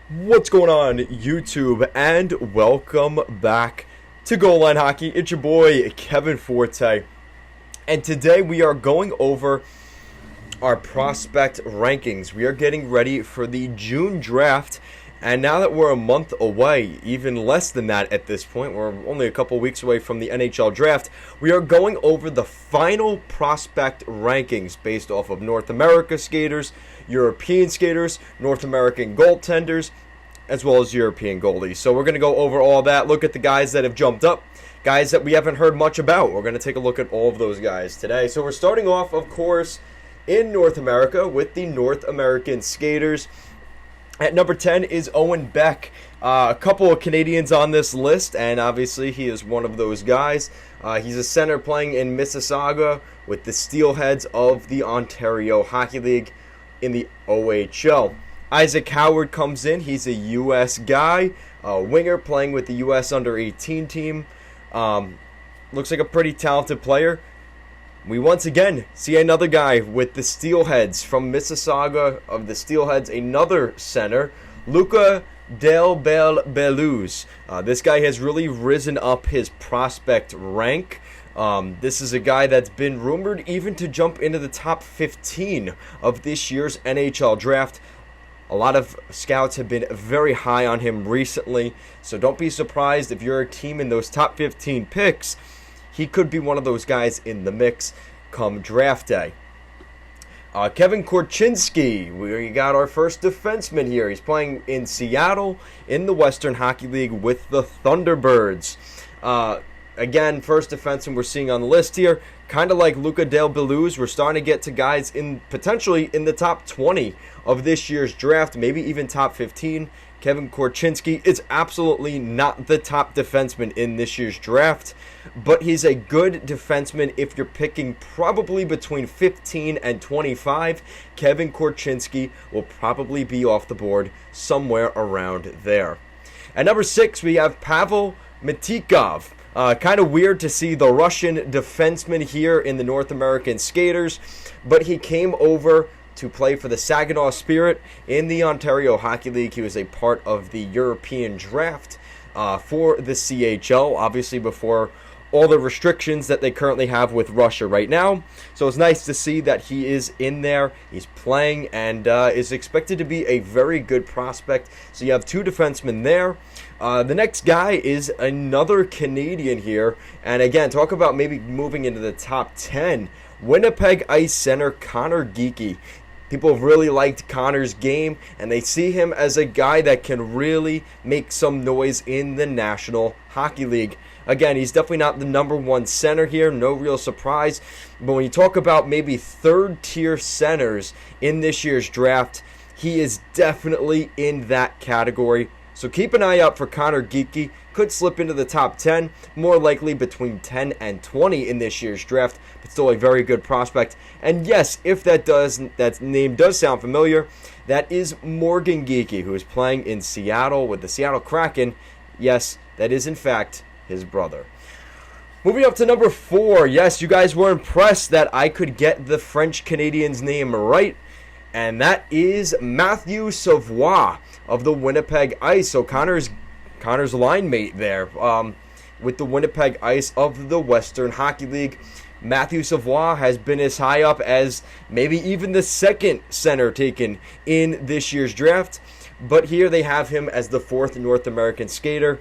What's going on, YouTube, and welcome back to Goal Line Hockey. It's your boy, Kevin Forte, and today we are going over our prospect rankings. We are getting ready for the June draft, and now that we're a month away, even less than that at this point, we're only a couple weeks away from the NHL Draft, we are going over the final prospect rankings based off of North America skaters, European skaters, North American goaltenders, as well as European goalies. So we're going to go over all that, look at the guys that have jumped up, guys that we haven't heard much about. We're going to take a look at all of those guys today. So we're starting off, of course, in North America with the North American skaters. At number 10 is Owen Beck. A couple of Canadians on this list, and obviously he is one of those guys. He's a center playing in Mississauga with the Steelheads of the Ontario Hockey League in the OHL. Isaac Howard comes in. He's a U.S. guy, a winger playing with the U.S. under-18 team. Looks like a pretty talented player. We once again see another guy with the Steelheads from Mississauga of the Steelheads, another center, Luca Del Beluz. This guy has really risen up his prospect rank. This is a guy that's been rumored even to jump into the top 15 of this year's NHL Draft. A lot of scouts have been very high on him recently, so don't be surprised if you're a team in those top 15 picks. He could be one of those guys in the mix come draft day. Kevin Korchinski, we got our first defenseman here. He's playing in Seattle in the Western Hockey League with the Thunderbirds. Again, first defenseman we're seeing on the list here. Kind of like Luca Del Beluz, we're starting to get to guys in potentially in the top 20 of this year's draft, maybe even top 15. Kevin Korchinski is absolutely not the top defenseman in this year's draft, but he's a good defenseman if you're picking probably between 15 and 25. Kevin Korchinski will probably be off the board somewhere around there. At number 6, we have Pavel Mitikov. Kind of weird to see the Russian defenseman here in the North American skaters, but he came over to play for the Saginaw Spirit in the Ontario Hockey League. He was a part of the European Draft for the CHL, obviously before all the restrictions that they currently have with Russia right now. So it's nice to see that he is in there, he's playing, and is expected to be a very good prospect. So you have two defensemen there. The next guy is another Canadian here, and again, talk about maybe moving into the top 10. Winnipeg Ice center Connor Geekie. People have really liked Connor's game, and they see him as a guy that can really make some noise in the National Hockey League. Again, he's definitely not the number one center here, no real surprise. But when you talk about maybe third-tier centers in this year's draft, he is definitely in that category. So keep an eye out for Connor Geekie. Could slip into the top 10, more likely between 10 and 20 in this year's draft, but still a very good prospect. And yes, if that name does sound familiar, that is Morgan Geekie, who is playing in Seattle with the Seattle Kraken. Yes, that is in fact his brother. Moving up to number 4. Yes, you guys were impressed that I could get the French Canadian's name right, and that is Matthew Savoie of the Winnipeg Ice. So Connor's line mate there with the Winnipeg Ice of the Western Hockey League. Matthew Savoie has been as high up as maybe even the second center taken in this year's draft, but here they have him as the 4th North American skater.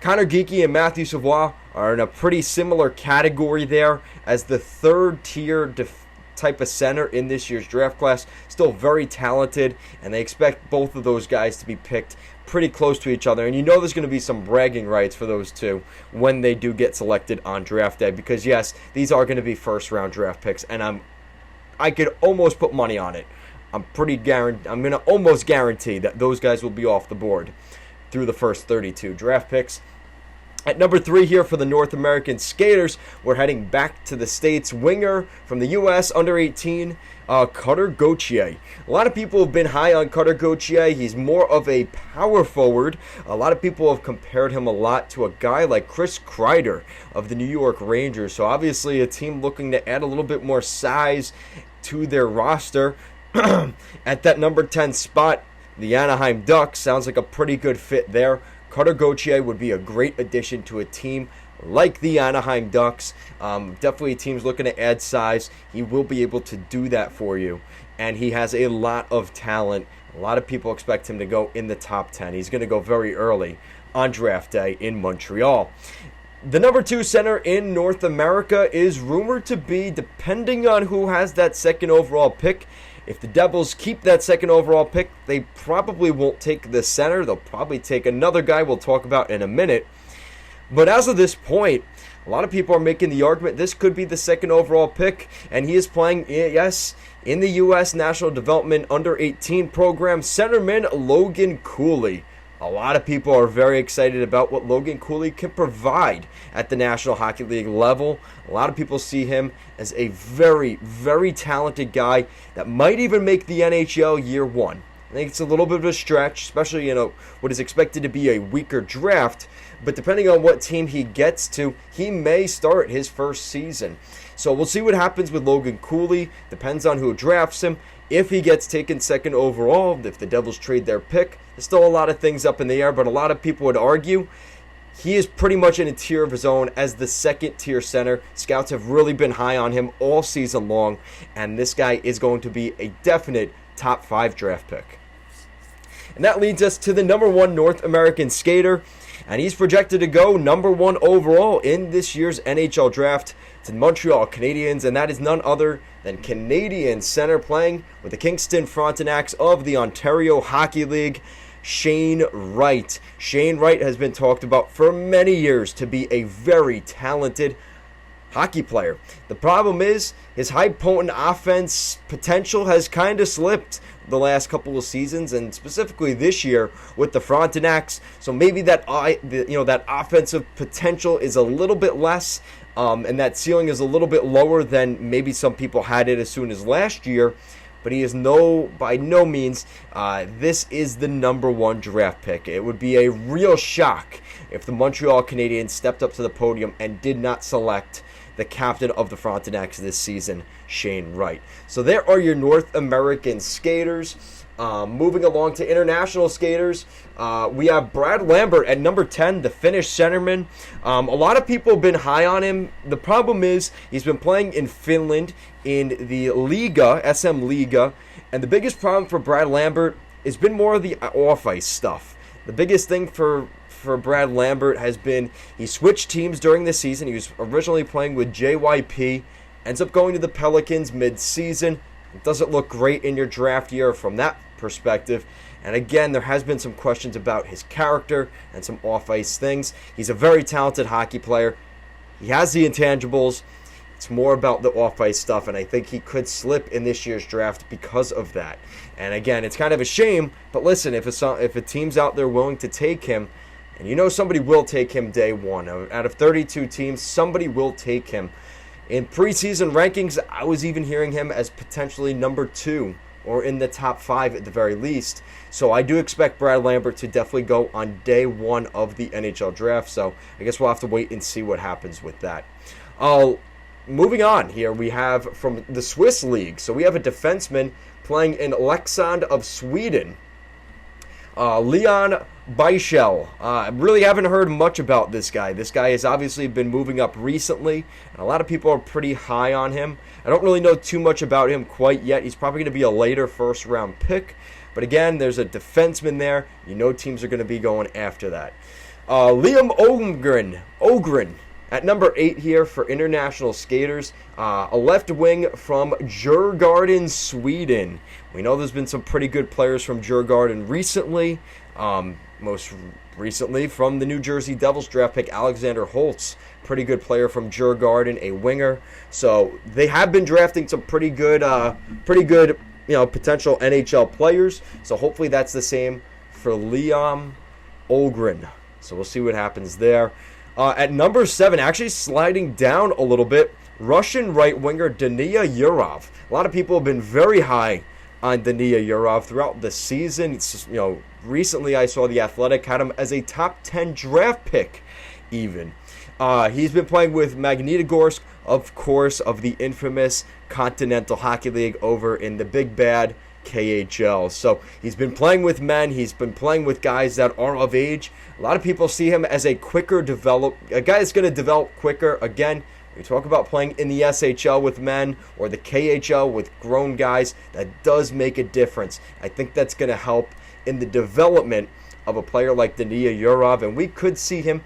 Connor Geekie and Matthew Savoie are in a pretty similar category there as the third tier type of center in this year's draft class. Still very talented, and they expect both of those guys to be picked pretty close to each other. And you know there's going to be some bragging rights for those two when they do get selected on draft day, because yes, these are going to be first round draft picks, and I could almost put money on it. I'm going to almost guarantee that those guys will be off the board through the first 32 draft picks. At number 3 here for the North American skaters, we're heading back to the States. Winger from the U.S. under-18, Cutter Gauthier. A lot of people have been high on Cutter Gauthier. He's more of a power forward. A lot of people have compared him a lot to a guy like Chris Kreider of the New York Rangers. So obviously a team looking to add a little bit more size to their roster. At that number 10 spot, the Anaheim Ducks. Sounds like a pretty good fit there. Cutter Gauthier would be a great addition to a team like the Anaheim Ducks. Definitely a team's looking to add size. He will be able to do that for you. And he has a lot of talent. A lot of people expect him to go in the top 10. He's going to go very early on draft day in Montreal. The number 2 center in North America is rumored to be, depending on who has that second overall pick. If the Devils keep that second overall pick, they probably won't take the center. They'll probably take another guy we'll talk about in a minute. But as of this point, a lot of people are making the argument this could be the second overall pick, and he is playing, yes, in the U.S. National Development Under-18 program, centerman Logan Cooley. A lot of people are very excited about what Logan Cooley can provide at the National Hockey League level. A lot of people see him as a very, very talented guy that might even make the NHL year one. I think it's a little bit of a stretch, especially, what is expected to be a weaker draft. But depending on what team he gets to, he may start his first season. So we'll see what happens with Logan Cooley. Depends on who drafts him. If he gets taken second overall, if the Devils trade their pick, there's still a lot of things up in the air, but a lot of people would argue he is pretty much in a tier of his own as the second-tier center. Scouts have really been high on him all season long, and this guy is going to be a definite top 5 draft pick. And that leads us to the number 1 North American skater, and he's projected to go number 1 overall in this year's NHL Draft to the Montreal Canadiens, and that is none other than Canadian center playing with the Kingston Frontenacs of the Ontario Hockey League, Shane Wright. Shane Wright has been talked about for many years to be a very talented hockey player. The problem is his high potent offense potential has kind of slipped the last couple of seasons, and specifically this year with the Frontenacs. So maybe that that offensive potential is a little bit less, and that ceiling is a little bit lower than maybe some people had it as soon as last year. But he is by no means, this is the number 1 draft pick. It would be a real shock if the Montreal Canadiens stepped up to the podium and did not select the captain of the Frontenacs this season, Shane Wright. So there are your North American skaters. Moving along to international skaters, we have Brad Lambert at number 10, the Finnish centerman. A lot of people have been high on him. The problem is he's been playing in Finland in the Liga, SM Liga, and the biggest problem for Brad Lambert has been more of the off-ice stuff. The biggest thing for Brad Lambert has been he switched teams during the season. He was originally playing with JYP, ends up going to the Pelicans mid-season. It doesn't look great in your draft year from that perspective. And again, there has been some questions about his character and some off-ice things. He's a very talented hockey player. He has the intangibles. It's more about the off-ice stuff, and I think he could slip in this year's draft because of that. And again, it's kind of a shame, but listen, if a team's out there willing to take him, and somebody will take him day one. Out of 32 teams, somebody will take him. In preseason rankings, I was even hearing him as potentially number 2 or in the top 5 at the very least. So I do expect Brad Lambert to definitely go on day 1 of the NHL Draft. So I guess we'll have to wait and see what happens with that. Moving on here, we have from the Swiss League. So we have a defenseman playing in Leksand of Sweden. Leon Bichel. I really haven't heard much about this guy. This guy has obviously been moving up recently, and a lot of people are pretty high on him. I don't really know too much about him quite yet. He's probably going to be a later first-round pick. But again, there's a defenseman there. Teams are going to be going after that. Liam Ogren at number 8 here for international skaters. A left wing from Djurgården, Sweden. We know there's been some pretty good players from Djurgården recently. Most recently from the New Jersey Devils draft pick, Alexander Holtz. Pretty good player from Djurgården, a winger. So they have been drafting some pretty good potential NHL players. So hopefully that's the same for Liam Ogren. So we'll see what happens there. At number 7, actually sliding down a little bit, Russian right winger Dania Yurov. A lot of people have been very high on Dania Yurov throughout the season. It's just, recently I saw The Athletic had him as a top 10 draft pick even. He's been playing with Magnitogorsk, of course, of the infamous Continental Hockey League over in the Big Bad KHL. So he's been playing with men. He's been playing with guys that are of age. A lot of people see him as a guy that's going to develop quicker. Again, we talk about playing in the SHL with men or the KHL with grown guys. That does make a difference. I think that's going to help in the development of a player like Dania Yurov, and we could see him.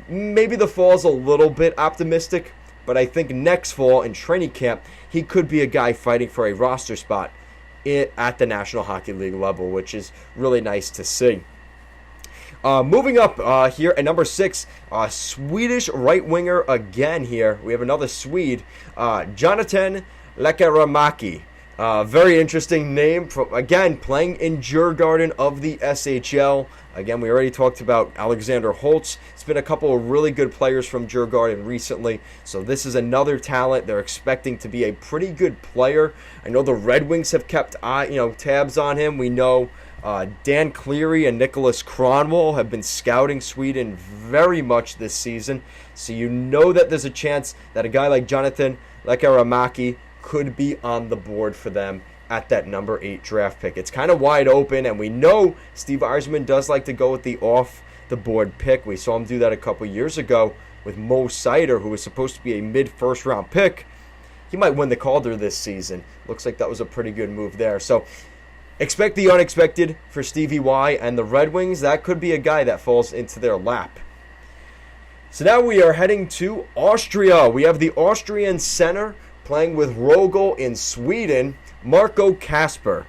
Maybe the fall's a little bit optimistic, but I think next fall in training camp, he could be a guy fighting for a roster spot at the National Hockey League level, which is really nice to see. Moving up here at number 6, Swedish right winger again here. We have another Swede, Jonathan Lekkerimäki. Very interesting name. Again, playing in Djurgården of the SHL. Again, we already talked about Alexander Holtz. It's been a couple of really good players from Djurgården recently. So this is another talent. They're expecting to be a pretty good player. I know the Red Wings have kept tabs on him. We know Dan Cleary and Nicholas Kronwall have been scouting Sweden very much this season. So you know that there's a chance that a guy like Jonathan Lekkerimäki could be on the board for them at that number 8 draft pick. It's kind of wide open, and we know Steve Yzerman does like to go with the off-the-board pick. We saw him do that a couple years ago with Mo Seider, who was supposed to be a mid-first round pick. He might win the Calder this season. Looks like that was a pretty good move there. So expect the unexpected for Stevie Y and the Red Wings. That could be a guy that falls into their lap. So now we are heading to Austria. We have the Austrian center playing with Rögle in Sweden, Marco Kasper.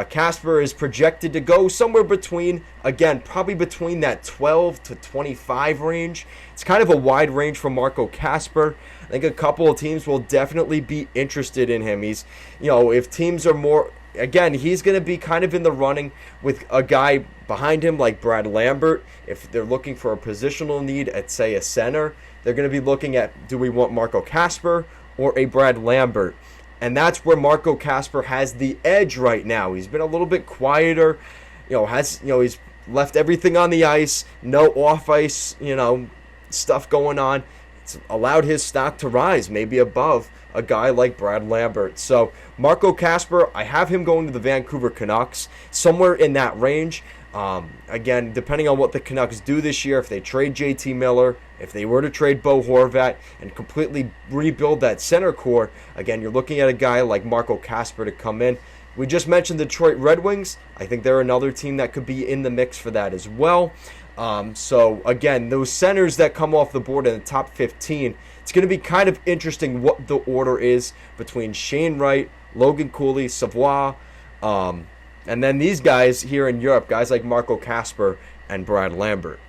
Kasper is projected to go somewhere between, again, probably between that 12 to 25 range. It's kind of a wide range for Marco Kasper. I think a couple of teams will definitely be interested in him. He's, if teams are more, again, he's going to be kind of in the running with a guy behind him like Brad Lambert. If they're looking for a positional need at, say, a center, they're going to be looking at, do we want Marco Kasper or a Brad Lambert? And that's where Marco Kasper has the edge right now. He's been a little bit quieter, he's left everything on the ice, no off ice, stuff going on. It's allowed his stock to rise, maybe above a guy like Brad Lambert. So Marco Kasper, I have him going to the Vancouver Canucks, somewhere in that range. Again, depending on what the Canucks do this year, if they trade JT Miller, if they were to trade Bo Horvat and completely rebuild that center core, again, you're looking at a guy like Marco Kasper to come in. We just mentioned the Detroit Red Wings. I think they're another team that could be in the mix for that as well. So again, those centers that come off the board in the top 15, it's going to be kind of interesting what the order is between Shane Wright, Logan Cooley, Savoie, and then these guys here in Europe, guys like Marco Kasper and Brad Lambert.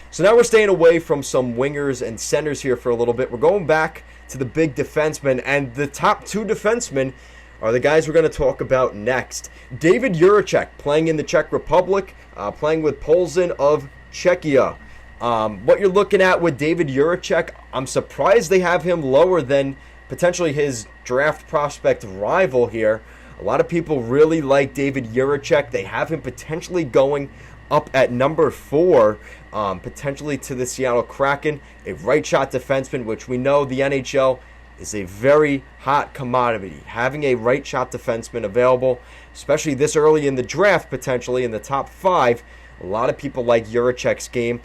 So now we're staying away from some wingers and centers here for a little bit. We're going back to the big defensemen, and the top 2 defensemen are the guys we're going to talk about next. David Jiricek, playing in the Czech Republic, playing with Polzin of Czechia. What you're looking at with David Jiricek, I'm surprised they have him lower than potentially his draft prospect rival here. A lot of people really like David Jiricek. They have him potentially going up at number 4, potentially to the Seattle Kraken, a right shot defenseman, which we know the NHL is a very hot commodity. Having a right shot defenseman available, especially this early in the draft, potentially in the top 5, a lot of people like Jiricek's game.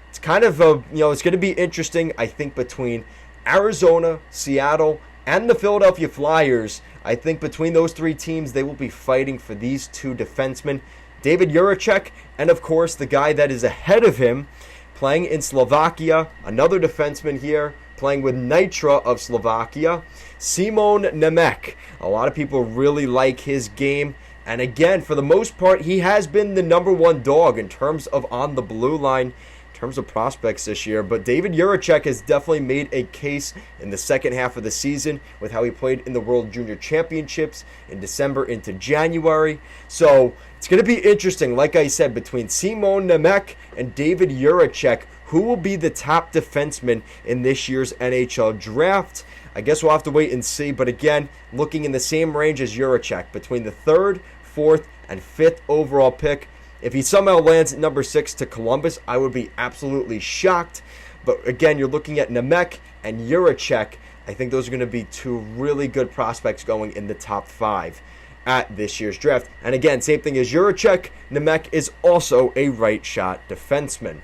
It's kind of it's going to be interesting, I think, between Arizona, Seattle, and the Philadelphia Flyers. I think between those 3 teams, they will be fighting for these 2 defensemen. David Jiricek, and of course the guy that is ahead of him, playing in Slovakia, another defenseman here, playing with Nitra of Slovakia, Simon Nemec. A lot of people really like his game, and again, for the most part, he has been the number 1 dog in terms of on the blue line, in terms of prospects this year. But David Jiricek has definitely made a case in the second half of the season with how he played in the World Junior Championships in December into January. So it's going to be interesting, like I said, between Simon Nemec and David Jiricek, who will be the top defenseman in this year's NHL Draft. I guess we'll have to wait and see, but again, looking in the same range as Jiricek, between the 3rd, 4th, and 5th overall pick. If he somehow lands at number 6 to Columbus, I would be absolutely shocked. But again, you're looking at Nemec and Jiricek. I think those are going to be 2 really good prospects going in the top 5. at this year's draft. And again, same thing as Juracek, Nemec is also a right shot defenseman.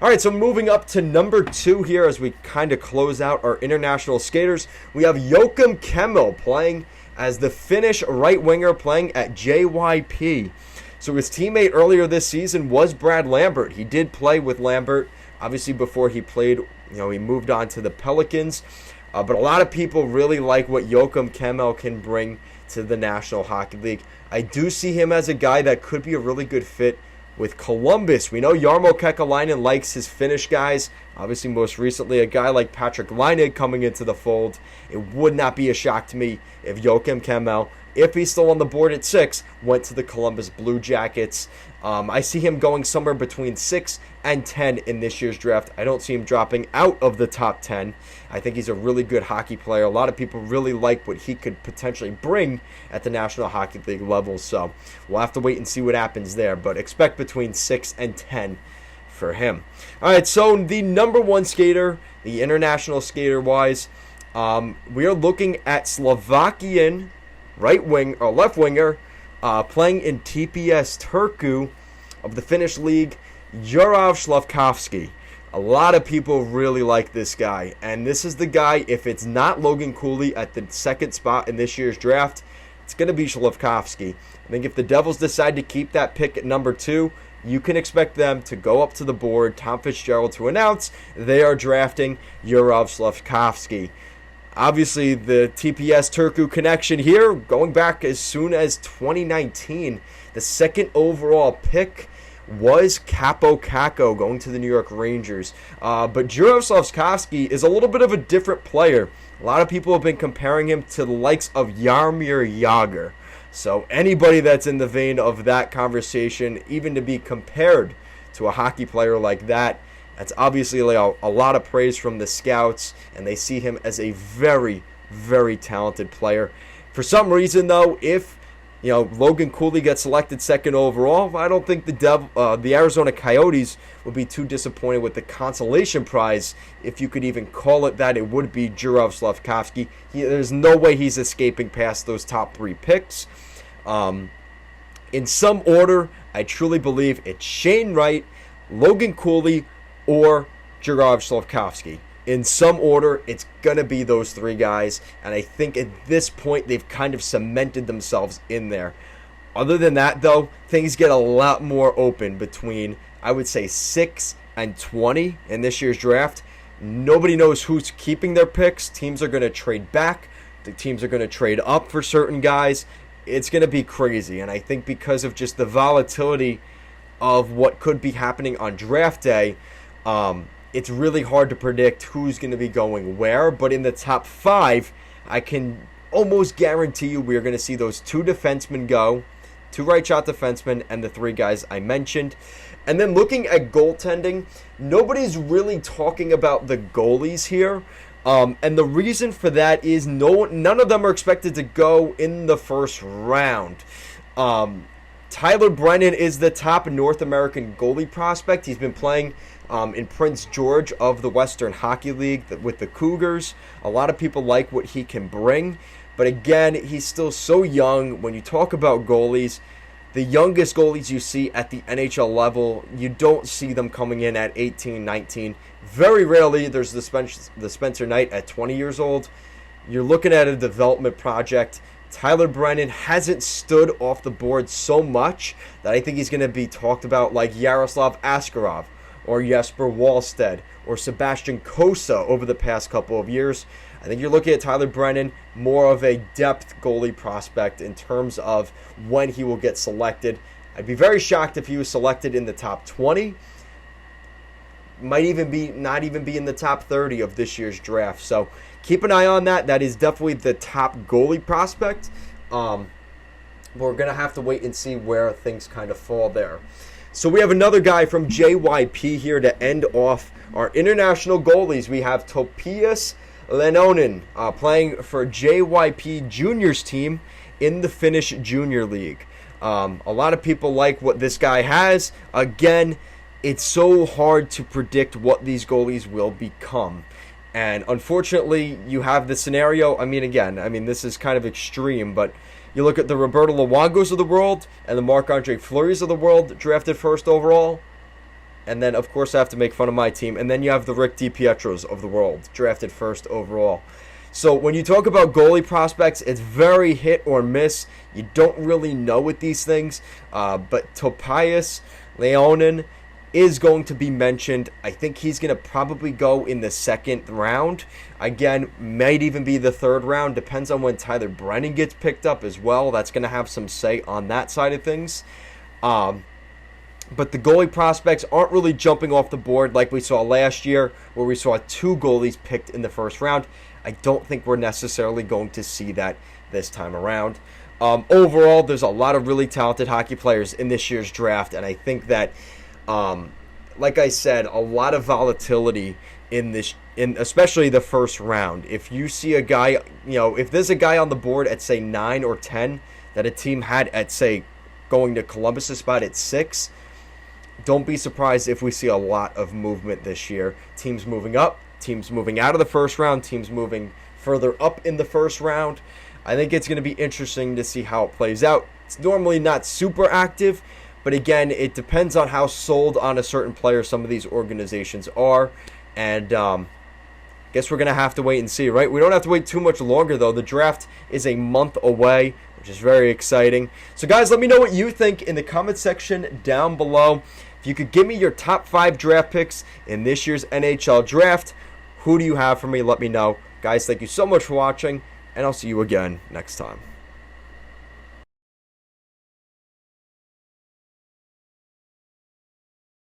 All right, so moving up to number 2 here as we kind of close out our international skaters, we have Joakim Kemell playing as the Finnish right winger playing at JYP. So his teammate earlier this season was Brad Lambert. He did play with Lambert, obviously before he played, he moved on to the Pelicans. But a lot of people really like what Joakim Kemell can bring to the National Hockey League. I do see him as a guy that could be a really good fit with Columbus. We know Jarmo Kekalainen likes his Finnish guys. Obviously, most recently, a guy like Patrick Laine coming into the fold. It would not be a shock to me if Joakim Kemell, if he's still on the board at 6, went to the Columbus Blue Jackets. I see him going somewhere between 6 and 10 in this year's draft. I don't see him dropping out of the top 10. I think he's a really good hockey player. A lot of people really like what he could potentially bring at the National Hockey League level. So we'll have to wait and see what happens there. But expect between 6 and 10 for him. All right, so the number 1 skater, the international skater-wise, we are looking at Slovakian right wing or left winger playing in TPS Turku of the Finnish league, Juraj Slafkovsky. A lot of people really like this guy, and this is the guy, if it's not Logan Cooley at the 2nd spot in this year's draft, it's going to be Slafkovsky. I think if the Devils decide to keep that pick at number 2, you can expect them to go up to the board, Tom Fitzgerald, to announce they are drafting Juraj Slafkovsky. Obviously, the TPS Turku connection here, going back as soon as 2019, the 2nd overall pick was Capo Kakko going to the New York Rangers. But Juraj Slafkovsky is a little bit of a different player. A lot of people have been comparing him to the likes of Jaromir Jagr. So anybody that's in the vein of that conversation, even to be compared to a hockey player like that, that's obviously like a lot of praise from the scouts, and they see him as a very, very talented player. For some reason, though, if Logan Cooley gets selected 2nd overall, I don't think the Arizona Coyotes would be too disappointed with the consolation prize, if you could even call it that. It would be Juraj Slafkovsky. There's no way he's escaping past those top 3 picks. In some order, I truly believe it's Shane Wright, Logan Cooley, or Juraj Slafkovsky. In some order, it's going to be those 3 guys, and I think at this point they've kind of cemented themselves in there. Other than that, though, things get a lot more open between, I would say, 6 and 20 in this year's draft. Nobody knows who's keeping their picks. Teams are going to trade back. The teams are going to trade up for certain guys. It's going to be crazy, and I think because of just the volatility of what could be happening on draft day, it's really hard to predict who's going to be going where. But in the top 5, I can almost guarantee you we're going to see those 2 defensemen go, 2 right shot defensemen, and the 3 guys I mentioned. And then looking at goaltending, nobody's really talking about the goalies here. And the reason for that is none of them are expected to go in the 1st round. Tyler Brennan is the top North American goalie prospect. He's been playing in Prince George of the Western Hockey League with the Cougars. A lot of people like what he can bring. But again, he's still so young. When you talk about goalies, the youngest goalies you see at the NHL level, you don't see them coming in at 18, 19. Very rarely there's the Spencer Knight at 20 years old. You're looking at a development project. Tyler Brennan hasn't stood off the board so much that I think he's going to be talked about like Yaroslav Askarov or Jesper Wallstedt or Sebastian Kosa over the past couple of years. I think you're looking at Tyler Brennan more of a depth goalie prospect in terms of when he will get selected. I'd be very shocked if he was selected in the top 20. Might even not even be in the top 30 of this year's draft. So keep an eye on that. That is definitely the top goalie prospect. We're going to have to wait and see where things kind of fall there. So we have another guy from JYP here to end off our international goalies. We have Topias Lenonen playing for JYP Juniors team in the Finnish Junior League. A lot of people like what this guy has. Again, it's so hard to predict what these goalies will become. And unfortunately, you have the scenario. This is kind of extreme, but You look at the Roberto Luongos of the world and the Marc-Andre Fleury's of the world drafted first overall. And then, of course, I have to make fun of my team. And then you have the Rick DiPietros of the world drafted first overall. So when you talk about goalie prospects, it's very hit or miss. You don't really know with these things. But Topias Leonin is going to be mentioned. I think he's going to probably go in the second round. Again, might even be the third round. Depends on when Tyler Brennan gets picked up as well. That's going to have some say on that side of things. But the goalie prospects aren't really jumping off the board like we saw last year, where we saw 2 goalies picked in the first round. I don't think we're necessarily going to see that this time around. Overall, there's a lot of really talented hockey players in this year's draft, and I think that, like I said, a lot of volatility in especially the first round. If you see a guy, if there's a guy on the board at, say, 9 or 10 that a team had at, say, going to Columbus' spot at 6, don't be surprised if we see a lot of movement this year. Teams moving up, teams moving out of the first round, teams moving further up in the first round. I think it's going to be interesting to see how it plays out. It's normally not super active, but again, it depends on how sold on a certain player some of these organizations are. And guess we're going to have to wait and see, right? We don't have to wait too much longer, though. The draft is a month away, which is very exciting. So, guys, let me know what you think in the comment section down below. If you could give me your top 5 draft picks in this year's NHL Draft, who do you have for me? Let me know. Guys, thank you so much for watching, and I'll see you again next time.